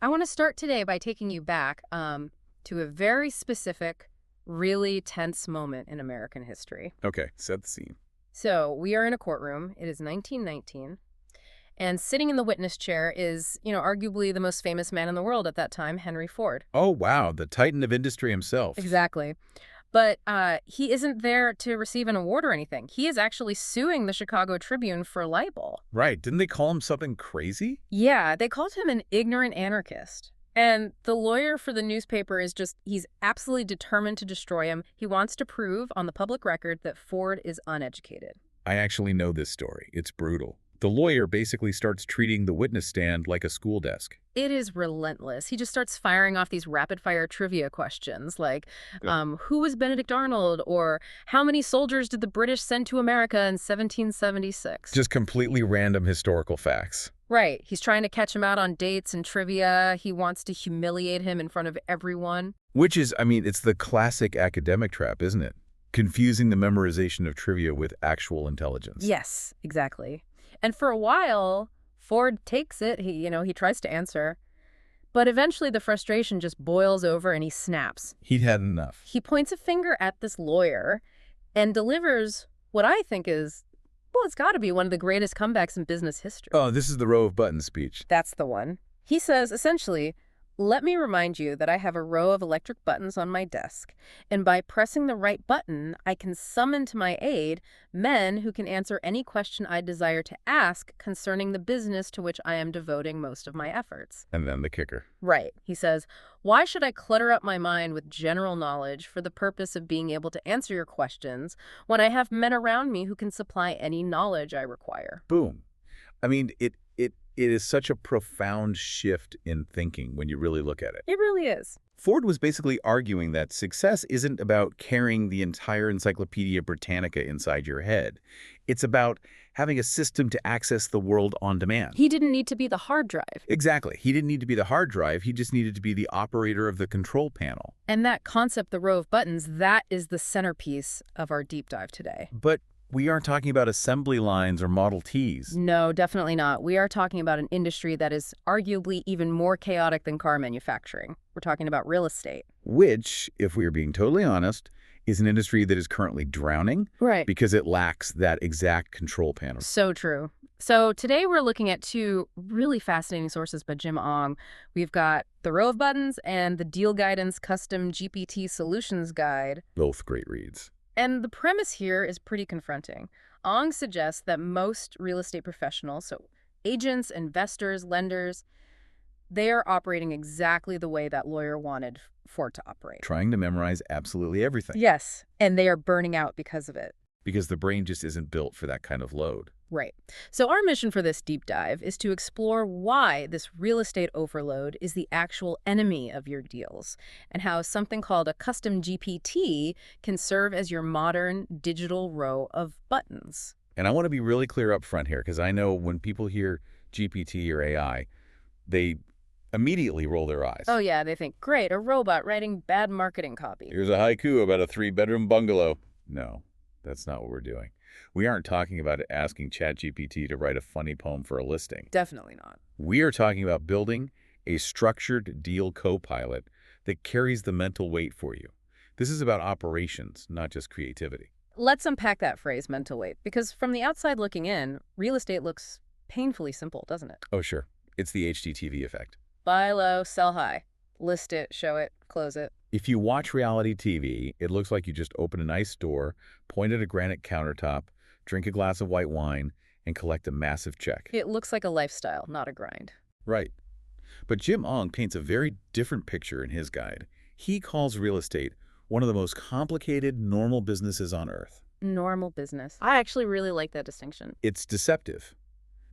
I want to start today by taking you back to a very specific, really tense moment in American history. Okay, set the scene. So we are in a courtroom. It is 1919. And sitting in the witness chair is, arguably the most famous man in the world at that time, Henry Ford. Oh, wow, the titan of industry himself. Exactly. But he isn't there to receive an award or anything. He is actually suing the Chicago Tribune for libel. Right, didn't they call him something crazy? Yeah, they called him an ignorant anarchist. And the lawyer for the newspaper he's absolutely determined to destroy him. He wants to prove on the public record that Ford is uneducated. I actually know this story. It's brutal. The lawyer basically starts treating the witness stand like a school desk. It is relentless. He just starts firing off these rapid-fire trivia questions like, who was Benedict Arnold? Or how many soldiers did the British send to America in 1776? Just completely random historical facts. Right. He's trying to catch him out on dates and trivia. He wants to humiliate him in front of everyone. Which is, I mean, it's the classic academic trap, isn't it? Confusing the memorization of trivia with actual intelligence. Yes, exactly. And for a while, Ford takes it. He tries to answer. But eventually the frustration just boils over and he snaps. He'd had enough. He points a finger at this lawyer and delivers what I think is, well, it's got to be one of the greatest comebacks in business history. Oh, this is the row of buttons speech. That's the one. He says, essentially, let me remind you that I have a row of electric buttons on my desk, and by pressing the right button, I can summon to my aid men who can answer any question I desire to ask concerning the business to which I am devoting most of my efforts. And then the kicker. Right. He says, why should I clutter up my mind with general knowledge for the purpose of being able to answer your questions when I have men around me who can supply any knowledge I require? Boom. I mean, it is such a profound shift in thinking when you really look at it. It really is. Ford was basically arguing that success isn't about carrying the entire Encyclopedia Britannica inside your head. It's about having a system to access the world on demand. He didn't need to be the hard drive. Exactly. He didn't need to be the hard drive. He just needed to be the operator of the control panel. And that concept, the row of buttons, that is the centerpiece of our deep dive today. But we aren't talking about assembly lines or Model Ts. No, definitely not. We are talking about an industry that is arguably even more chaotic than car manufacturing. We're talking about real estate. Which, if we are being totally honest, is an industry that is currently drowning. Right. Because it lacks that exact control panel. So true. So today we're looking at two really fascinating sources by Jim Ong. We've got The Row of Buttons and the Deal Guidance Custom GPT Solutions Guide. Both great reads. And the premise here is pretty confronting. Ong suggests that most real estate professionals, so agents, investors, lenders, they are operating exactly the way that lawyer wanted Ford to operate. Trying to memorize absolutely everything. Yes, and they are burning out because of it. Because the brain just isn't built for that kind of load. Right. So our mission for this deep dive is to explore why this real estate overload is the actual enemy of your deals, and how something called a custom GPT can serve as your modern digital row of buttons. And I want to be really clear up front here, because I know when people hear GPT or AI, they immediately roll their eyes. Oh yeah, they think, great, a robot writing bad marketing copy. Here's a haiku about a 3-bedroom bungalow. No, that's not what we're doing. We aren't talking about asking ChatGPT to write a funny poem for a listing. Definitely not. We are talking about building a structured deal co-pilot that carries the mental weight for you. This is about operations, not just creativity. Let's unpack that phrase, mental weight, because from the outside looking in, real estate looks painfully simple, doesn't it? Oh, sure. It's the HGTV effect. Buy low, sell high. List it, show it, close it. If you watch reality TV, it looks like you just open a nice door, point at a granite countertop, drink a glass of white wine, and collect a massive check. It looks like a lifestyle, not a grind. Right. But Jim Ong paints a very different picture in his guide. He calls real estate one of the most complicated, normal businesses on earth. Normal business. I actually really like that distinction. It's deceptive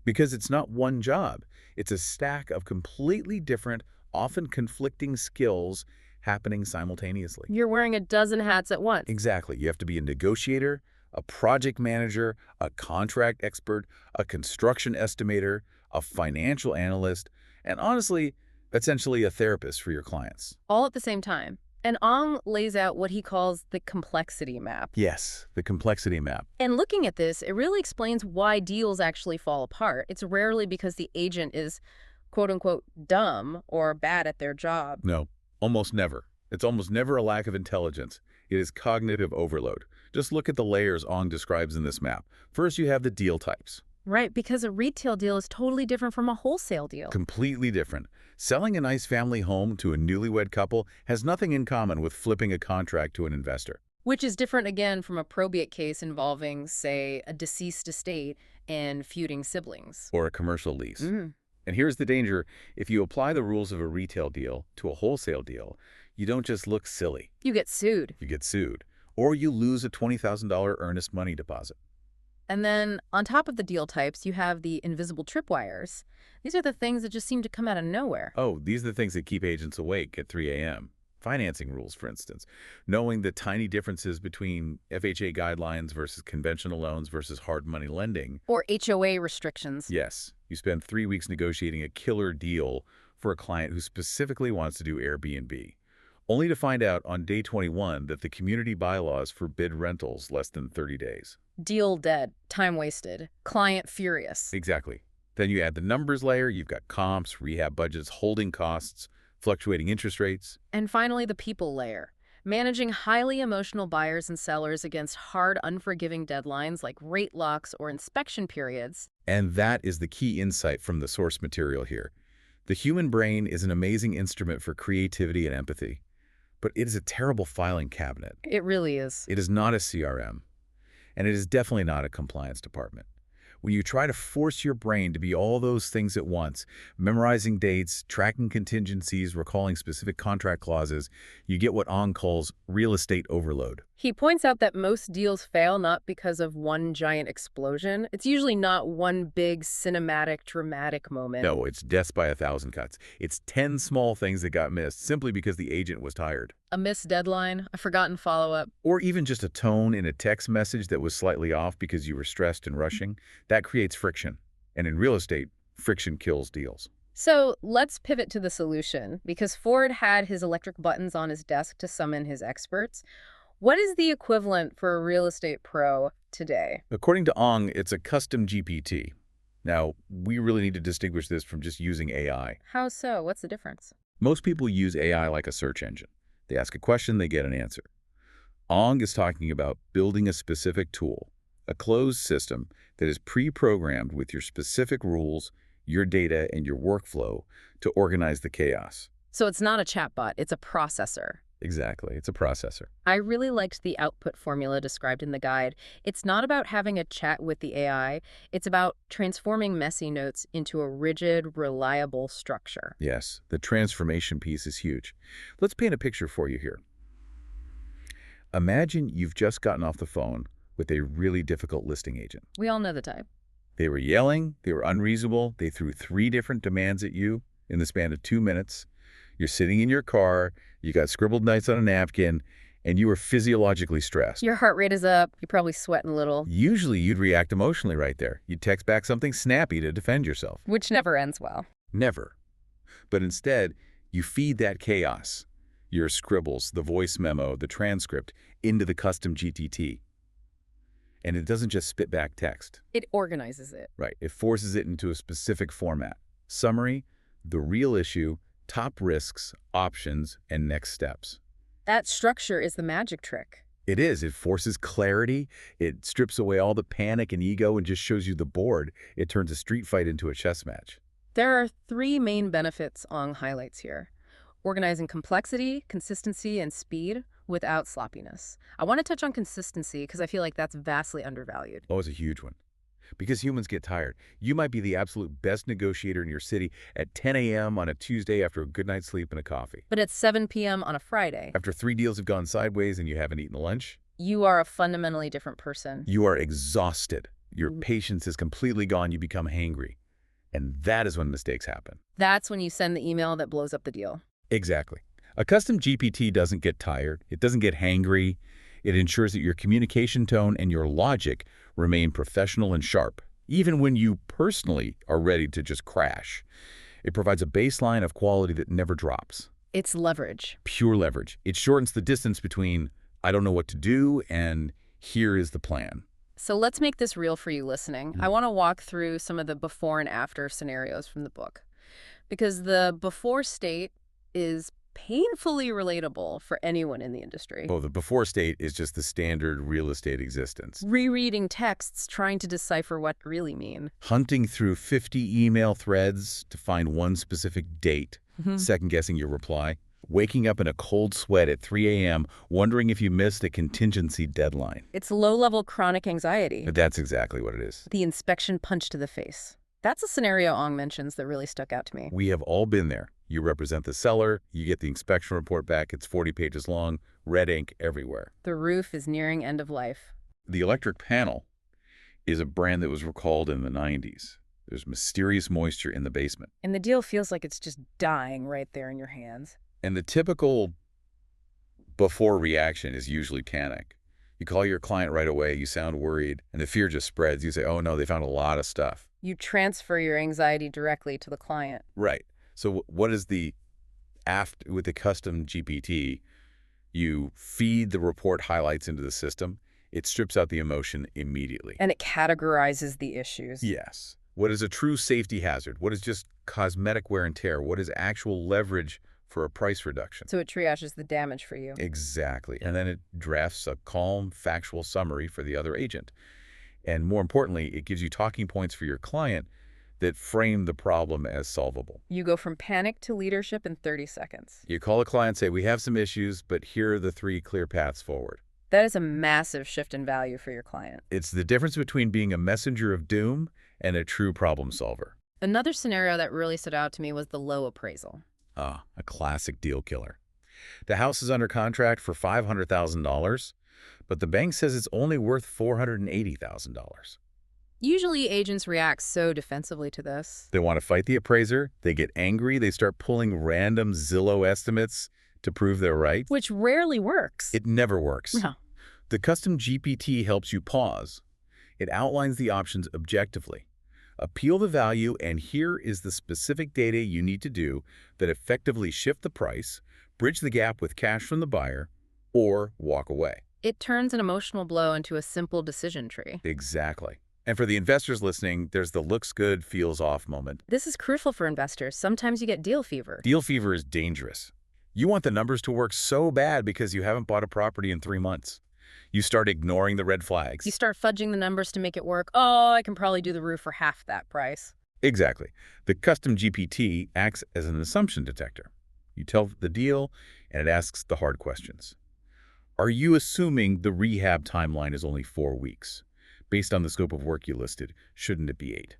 because it's not one job. It's a stack of completely different, often conflicting skills happening simultaneously. You're wearing a dozen hats at once. Exactly. You have to be a negotiator, a project manager, a contract expert, a construction estimator, a financial analyst, and honestly, essentially a therapist for your clients. All at the same time. And Ong lays out what he calls the complexity map. Yes, the complexity map. And looking at this, it really explains why deals actually fall apart. It's rarely because the agent is, quote-unquote dumb or bad at their job. No, almost never. It's almost never a lack of intelligence. It is cognitive overload. Just look at the layers Ong describes in this map. First, you have the deal types. Right, because a retail deal is totally different from a wholesale deal. Completely different. Selling a nice family home to a newlywed couple has nothing in common with flipping a contract to an investor. Which is different again from a probate case involving, say, a deceased estate and feuding siblings. Or a commercial lease. And here's the danger. If you apply the rules of a retail deal to a wholesale deal, you don't just look silly. You get sued. You get sued. Or you lose a $20,000 earnest money deposit. And then on top of the deal types, you have the invisible tripwires. These are the things that just seem to come out of nowhere. Oh, these are the things that keep agents awake at 3 a.m. Financing rules, for instance. Knowing the tiny differences between FHA guidelines versus conventional loans versus hard money lending. Or HOA restrictions. Yes, you spend 3 weeks negotiating a killer deal for a client who specifically wants to do Airbnb, only to find out on day 21 that the community bylaws forbid rentals less than 30 days. Deal dead, time wasted, client furious. Exactly. Then you add the numbers layer, you've got comps, rehab budgets, holding costs, fluctuating interest rates. And finally, the people layer. Managing highly emotional buyers and sellers against hard, unforgiving deadlines like rate locks or inspection periods. And that is the key insight from the source material here. The human brain is an amazing instrument for creativity and empathy, but it is a terrible filing cabinet. It really is. It is not a CRM, and it is definitely not a compliance department. When you try to force your brain to be all those things at once, memorizing dates, tracking contingencies, recalling specific contract clauses, you get what Ong calls real estate overload. He points out that most deals fail not because of one giant explosion. It's usually not one big cinematic, dramatic moment. No, it's death by 1,000 cuts. It's 10 small things that got missed simply because the agent was tired. A missed deadline, a forgotten follow-up. Or even just a tone in a text message that was slightly off because you were stressed and rushing. That creates friction. And in real estate, friction kills deals. So let's pivot to the solution. Because Ford had his electric buttons on his desk to summon his experts. What is the equivalent for a real estate pro today? According to Ong, it's a custom GPT. Now, we really need to distinguish this from just using AI. How so? What's the difference? Most people use AI like a search engine. They ask a question, they get an answer. Ong is talking about building a specific tool, a closed system that is pre-programmed with your specific rules, your data, and your workflow to organize the chaos. So it's not a chatbot, it's a processor. Exactly. It's a processor. I really liked the output formula described in the guide. It's not about having a chat with the AI. It's about transforming messy notes into a rigid, reliable structure. Yes, the transformation piece is huge. Let's paint a picture for you here. Imagine you've just gotten off the phone with a really difficult listing agent. We all know the type. They were yelling, they were unreasonable, they threw 3 different demands at you in the span of 2 minutes. You're sitting in your car, you got scribbled notes on a napkin, and you are physiologically stressed. Your heart rate is up, you're probably sweating a little. Usually you'd react emotionally right there. You'd text back something snappy to defend yourself. Which never ends well. Never. But instead, you feed that chaos, your scribbles, the voice memo, the transcript, into the custom GPT. And it doesn't just spit back text. It organizes it. Right. It forces it into a specific format. Summary, the real issue, top risks, options, and next steps. That structure is the magic trick. It is. It forces clarity. It strips away all the panic and ego and just shows you the board. It turns a street fight into a chess match. There are 3 main benefits Ong highlights here. Organizing complexity, consistency, and speed without sloppiness. I want to touch on consistency because I feel like that's vastly undervalued. Oh, it's a huge one. Because humans get tired. You might be the absolute best negotiator in your city at 10 a.m. on a Tuesday after a good night's sleep and a coffee. But at 7 p.m. on a Friday, After 3 deals have gone sideways and you haven't eaten lunch, you are a fundamentally different person. you are exhausted. Your patience is completely gone. You become hangry. And that is when mistakes happen. That's when you send the email that blows up the deal. Exactly. A custom GPT doesn't get tired. It doesn't get hangry. It ensures that your communication tone and your logic remain professional and sharp, even when you personally are ready to just crash. It provides a baseline of quality that never drops. It's leverage. Pure leverage. It shortens the distance between I don't know what to do and here is the plan. So let's make this real for you listening. I want to walk through some of the before and after scenarios from the book. because the before state is painfully relatable for anyone in the industry. Oh, the before state is just the standard real estate existence. Rereading texts, trying to decipher what they really mean. Hunting through 50 email threads to find one specific date, second-guessing your reply. Waking up in a cold sweat at 3 a.m., wondering if you missed a contingency deadline. It's low-level chronic anxiety. That's exactly what it is. The inspection punch to the face. That's a scenario Ong mentions that really stuck out to me. We have all been there. You represent the seller, you get the inspection report back, it's 40 pages long, red ink everywhere. The roof is nearing end of life. The electric panel is a brand that was recalled in the 90s. There's mysterious moisture in the basement. And the deal feels like it's just dying right there in your hands. And the typical before reaction is usually panic. You call your client right away, you sound worried, and the fear just spreads. You say, oh no, they found a lot of stuff. You transfer your anxiety directly to the client. Right. So what is the after with the custom GPT? You feed the report highlights into the system. It strips out the emotion immediately. And it categorizes the issues. Yes. What is a true safety hazard? What is just cosmetic wear and tear? What is actual leverage for a price reduction? So it triages the damage for you. Exactly. And then it drafts a calm, factual summary for the other agent. And more importantly, it gives you talking points for your client that frame the problem as solvable. You go from panic to leadership in 30 seconds. You call a client, say, we have some issues, but here are the 3 clear paths forward. That is a massive shift in value for your client. It's the difference between being a messenger of doom and a true problem solver. Another scenario that really stood out to me was the low appraisal. Ah, a classic deal killer. The house is under contract for $500,000, but the bank says it's only worth $480,000. Usually agents react so defensively to this. They want to fight the appraiser, they get angry, they start pulling random Zillow estimates to prove they're right. Which rarely works. It never works. No. The custom GPT helps you pause. It outlines the options objectively. Appeal the value, and here is the specific data you need to do that effectively shift the price, bridge the gap with cash from the buyer, or walk away. It turns an emotional blow into a simple decision tree. Exactly. And for the investors listening, there's the looks good, feels off moment. This is crucial for investors. Sometimes you get deal fever. Deal fever is dangerous. You want the numbers to work so bad because you haven't bought a property in 3 months. You start ignoring the red flags. You start fudging the numbers to make it work. Oh, I can probably do the roof for half that price. Exactly. The custom GPT acts as an assumption detector. You tell the deal, and it asks the hard questions. Are you assuming the rehab timeline is only 4 weeks? Based on the scope of work you listed, shouldn't it be 8?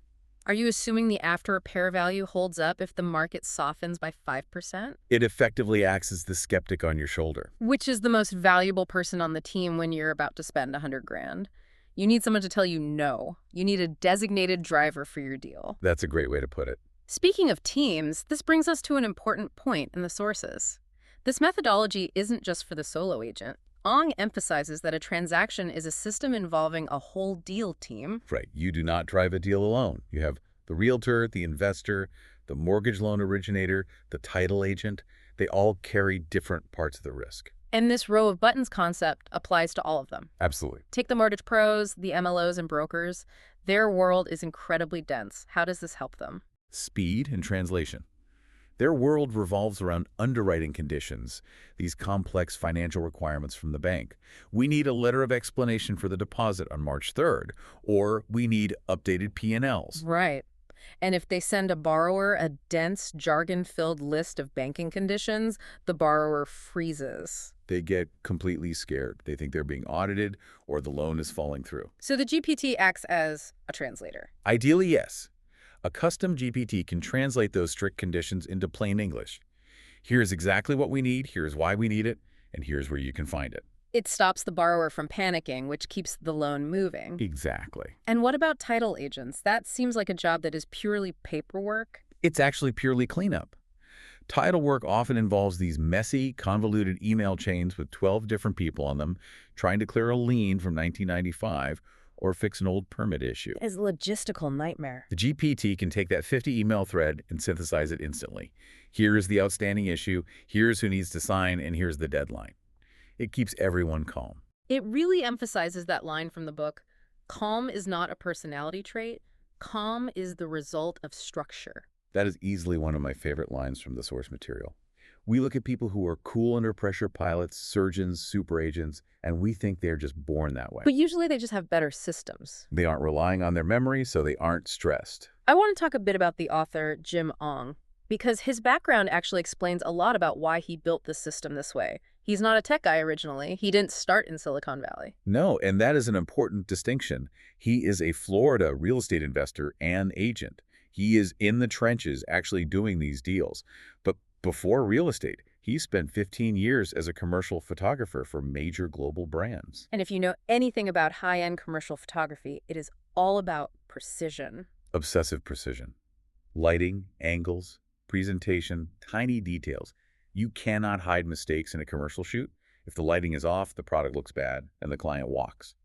Are you assuming the after-repair value holds up if the market softens by 5%? It effectively acts as the skeptic on your shoulder. Which is the most valuable person on the team when you're about to spend $100,000? You need someone to tell you no. You need a designated driver for your deal. That's a great way to put it. Speaking of teams, this brings us to an important point in the sources. This methodology isn't just for the solo agent. Ong emphasizes that a transaction is a system involving a whole deal team. Right. You do not drive a deal alone. You have the realtor, the investor, the mortgage loan originator, the title agent. They all carry different parts of the risk. And this row of buttons concept applies to all of them. Absolutely. Take the mortgage pros, the MLOs and brokers. Their world is incredibly dense. How does this help them? Speed and translation. Their world revolves around underwriting conditions, these complex financial requirements from the bank. We need a letter of explanation for the deposit on March 3rd, or we need updated P&Ls. Right. And if they send a borrower a dense, jargon-filled list of banking conditions, the borrower freezes. They get completely scared. They think they're being audited or the loan is falling through. So the GPT acts as a translator. Ideally, yes. A custom GPT can translate those strict conditions into plain English. Here's exactly what we need, here's why we need it, and here's where you can find it. It stops the borrower from panicking, which keeps the loan moving. Exactly. And what about title agents? That seems like a job that is purely paperwork. It's actually purely cleanup. Title work often involves these messy, convoluted email chains with 12 different people on them trying to clear a lien from 1995 or fix an old permit issue. It's a logistical nightmare. The GPT can take that 50 email thread and synthesize it instantly. Here's the outstanding issue, here's who needs to sign, and here's the deadline. It keeps everyone calm. It really emphasizes that line from the book, calm is not a personality trait, calm is the result of structure. That is easily one of my favorite lines from the source material. We look at people who are cool under pressure pilots, surgeons, super agents, and we think they're just born that way. But usually they just have better systems. They aren't relying on their memory, so they aren't stressed. I want to talk a bit about the author Jim Ong, because his background actually explains a lot about why he built the system this way. He's not a tech guy originally. He didn't start in Silicon Valley. No, and that is an important distinction. He is a Florida real estate investor and agent. He is in the trenches actually doing these deals. But before real estate, he spent 15 years as a commercial photographer for major global brands. And if you know anything about high-end commercial photography, it is all about precision. Obsessive precision. Lighting, angles, presentation, tiny details. You cannot hide mistakes in a commercial shoot. If the lighting is off, the product looks bad, and the client walks.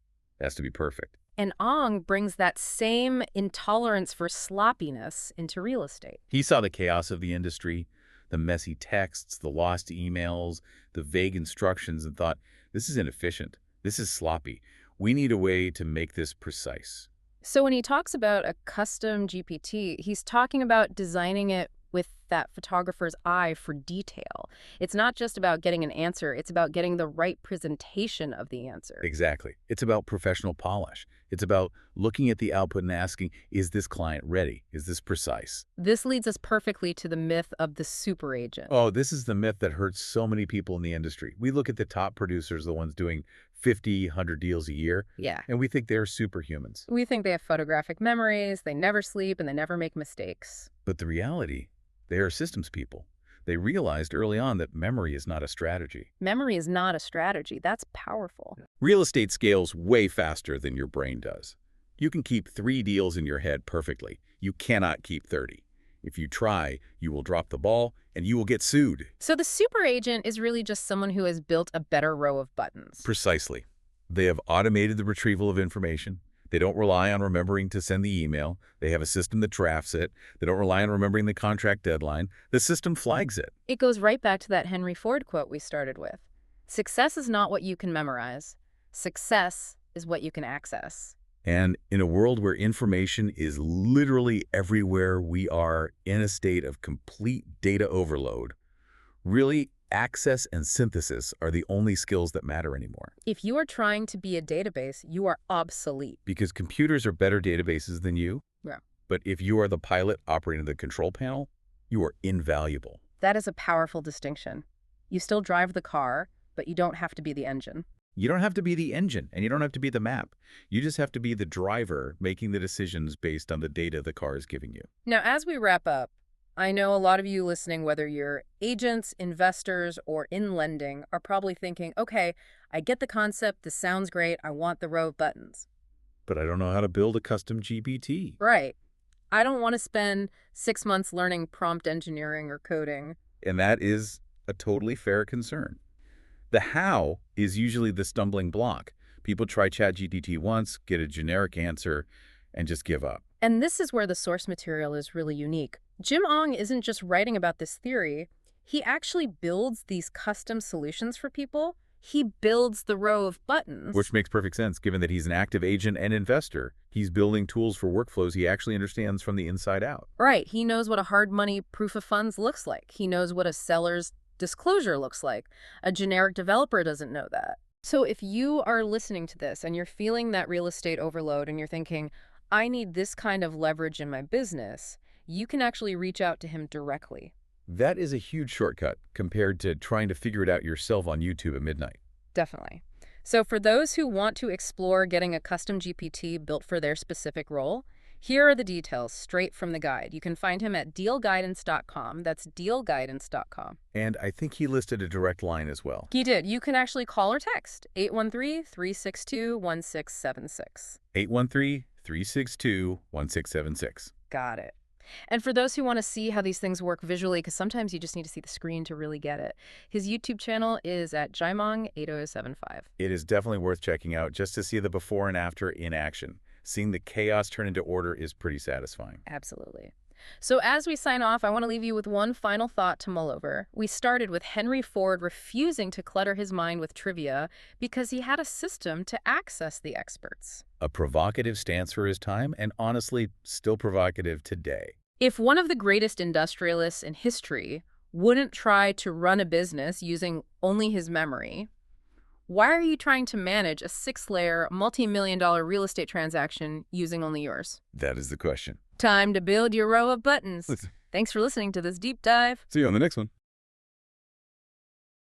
It has to be perfect. And Ong brings that same intolerance for sloppiness into real estate. He saw the chaos of the industry, the messy texts, the lost emails, the vague instructions, and thought, this is inefficient. This is sloppy. We need a way to make this precise. So when he talks about a custom GPT, he's talking about designing it with that photographer's eye for detail. It's not just about getting an answer, it's about getting the right presentation of the answer. Exactly. It's about professional polish. It's about looking at the output and asking, is this client ready? Is this precise? This leads us perfectly to the myth of the super agent. Oh, this is the myth that hurts so many people in the industry. We look at the top producers, the ones doing 50, 100 deals a year, Yeah. and we think they're superhumans. We think they have photographic memories, they never sleep, and they never make mistakes. But the reality, they are systems people. They realized early on that memory is not a strategy. Memory is not a strategy. That's powerful. Real estate scales way faster than your brain does. You can keep 3 deals in your head perfectly. You cannot keep 30. If you try, you will drop the ball and you will get sued. So the super agent is really just someone who has built a better row of buttons. Precisely. They have automated the retrieval of information. They don't rely on remembering to send the email. They have a system that drafts it. They don't rely on remembering the contract deadline. The system flags it. It goes right back to that Henry Ford quote we started with. Success is not what you can memorize. Success is what you can access. And in a world where information is literally everywhere, we are in a state of complete data overload. Really, access and synthesis are the only skills that matter anymore. If you are trying to be a database, you are obsolete. Because computers are better databases than you. Yeah. But if you are the pilot operating the control panel, you are invaluable. That is a powerful distinction. You still drive the car, but you don't have to be the engine. You don't have to be the engine, and you don't have to be the map. You just have to be the driver making the decisions based on the data the car is giving you. Now, as we wrap up, I know a lot of you listening, whether you're agents, investors, or in lending, are probably thinking, okay, I get the concept, this sounds great, I want the row of buttons. But I don't know how to build a custom GPT. Right. I don't want to spend 6 months learning prompt engineering or coding. And that is a totally fair concern. The how is usually the stumbling block. People try ChatGPT once, get a generic answer, and just give up. And this is where the source material is really unique. Jim Ong isn't just writing about this theory. He actually builds these custom solutions for people. He builds the row of buttons. Which makes perfect sense, given that he's an active agent and investor. He's building tools for workflows he actually understands from the inside out. Right. He knows what a hard money proof of funds looks like. He knows what a seller's disclosure looks like. A generic developer doesn't know that. So if you are listening to this and you're feeling that real estate overload and you're thinking, I need this kind of leverage in my business, you can actually reach out to him directly. That is a huge shortcut compared to trying to figure it out yourself on YouTube at midnight. Definitely. So for those who want to explore getting a custom GPT built for their specific role, here are the details straight from the guide. You can find him at dealguidance.com. That's dealguidance.com. And I think he listed a direct line as well. He did. You can actually call or text 813-362-1676. 813-362-1676. Got it. And for those who want to see how these things work visually, because sometimes you just need to see the screen to really get it, his YouTube channel is at Jaimong8075. It is definitely worth checking out just to see the before and after in action. Seeing the chaos turn into order is pretty satisfying. Absolutely. So as we sign off, I want to leave you with one final thought to mull over. We started with Henry Ford refusing to clutter his mind with trivia because he had a system to access the experts. A provocative stance for his time, and honestly, still provocative today. If one of the greatest industrialists in history wouldn't try to run a business using only his memory, why are you trying to manage a 6-layer, multi-million-dollar real estate transaction using only yours? That is the question. Time to build your row of buttons. Thanks for listening to this deep dive. See you on the next one.